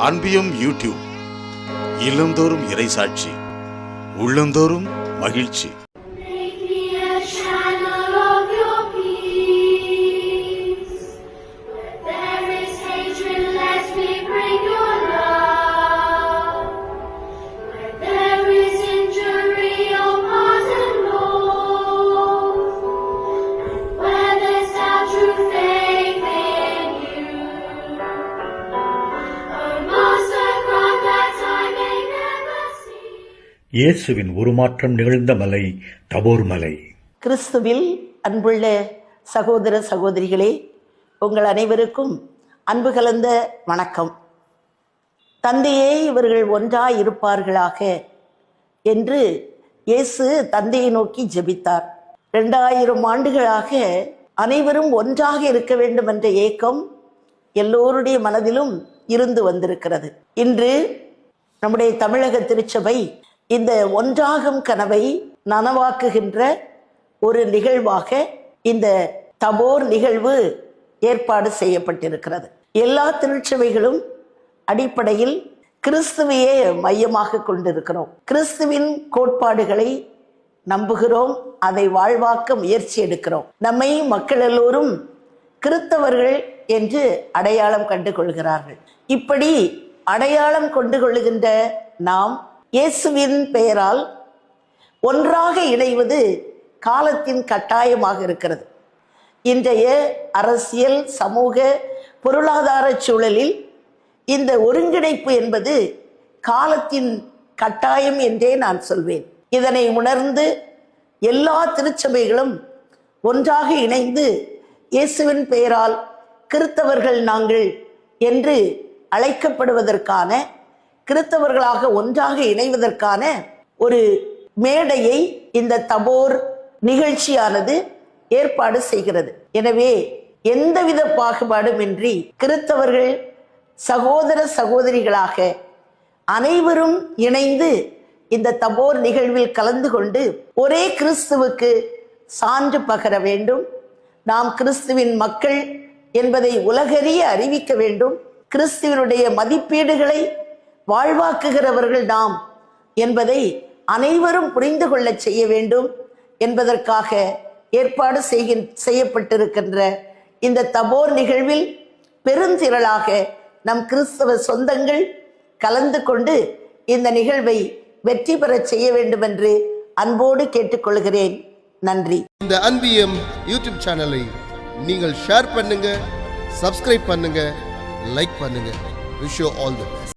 அன்பியம் YouTube. இல்லந்தோறும் இறைசாட்சி, உள்ளந்தோறும் மகிழ்ச்சி. இயேசுவின் உருமாற்றம் நிகழ்ந்த மலை தபோர் மலை. கிறிஸ்துவில் அன்புள்ள சகோதர சகோதரிகளே, உங்கள் அனைவருக்கும் அன்பு கலந்த வணக்கம். தந்தையே, இவர்கள் ஒன்றாய் இருப்பார்களாக என்று இயேசு தந்தையை நோக்கி ஜெபித்தார். 2000 ஆண்டுகளாக அனைவரும் ஒன்றாக இருக்க வேண்டும் என்ற ஏக்கம் எல்லோருடைய மனதிலும் இருந்து வந்திருக்கிறது. இன்று நம்முடைய தமிழக திருச்சபை இந்த ஒன்றாகும் கனவை நனவாக்குகின்ற ஒரு நிகழ்வாக இந்த தபோர் நிகழ்வு ஏற்பாடு செய்யப்பட்டிருக்கிறது. எல்லா திருச்சபைகளும் அடிப்படையில் கிறிஸ்துவையே மையமாக கொண்டிருக்கிறோம். கிறிஸ்துவின் கோட்பாடுகளை நம்புகிறோம், அதை வாழ்வாக்க முயற்சி எடுக்கிறோம். நம்மை மக்கள் எல்லோரும் கிறிஸ்தவர்கள் என்று அடையாளம் கண்டு கொள்கிறார்கள். இப்படி அடையாளம் கொண்டு கொள்ளுகின்ற நாம் இயேசுவின் பெயரால் ஒன்றாக இணைவது காலத்தின் கட்டாயமாக இருக்கிறது. இன்றைய அரசியல், சமூக, பொருளாதார சூழலில் இந்த ஒருங்கிணைப்பு என்பது காலத்தின் கட்டாயம் என்றே நான் சொல்வேன். இதனை உணர்ந்து எல்லா திருச்சபைகளும் ஒன்றாக இணைந்து இயேசுவின் பெயரால் கிறிஸ்தவர்கள் நாங்கள் என்று அழைக்கப்படுவதற்கான, கிறிஸ்தவர்களாக ஒன்றாக இணைவதற்கான ஒரு மேடையை இந்த தபோர் நிகழ்ச்சியானது ஏற்பாடு செய்கிறது. எனவே எந்தவித பாகுபாடுமின்றி கிறிஸ்தவர்கள் சகோதர சகோதரிகளாக அனைவரும் இணைந்து இந்த தபோர் நிகழ்வில் கலந்து கொண்டு ஒரே கிறிஸ்துவுக்கு சான்று பகர வேண்டும். நாம் கிறிஸ்துவின் மக்கள் என்பதை உலகறிய அறிவிக்க வேண்டும். கிறிஸ்துவனுடைய மதிப்பீடுகளை வாழ்வாக்குகிறவர்கள் நாம் என்பதை அனைவரும் புரிந்து கொள்ள செய்ய வேண்டும் என்பதற்காக ஏற்பாடு செய்யப்பட்டிருக்கின்ற இந்த தபோர் நிகழ்வில் பெருந்திரளாக நம் கிறிஸ்தவ சொந்தங்கள் கலந்து கொண்டு இந்த நிகழ்வை வெற்றி பெற செய்ய வேண்டும் என்று அன்போடு கேட்டுக்கொள்கிறேன். நன்றி. இந்த அன்பியம் யூடியூப் சேனலை நீங்கள் ஷேர் பண்ணுங்க, சப்ஸ்கிரைப் பண்ணுங்க, லைக் பண்ணுங்க. Wish you all the best.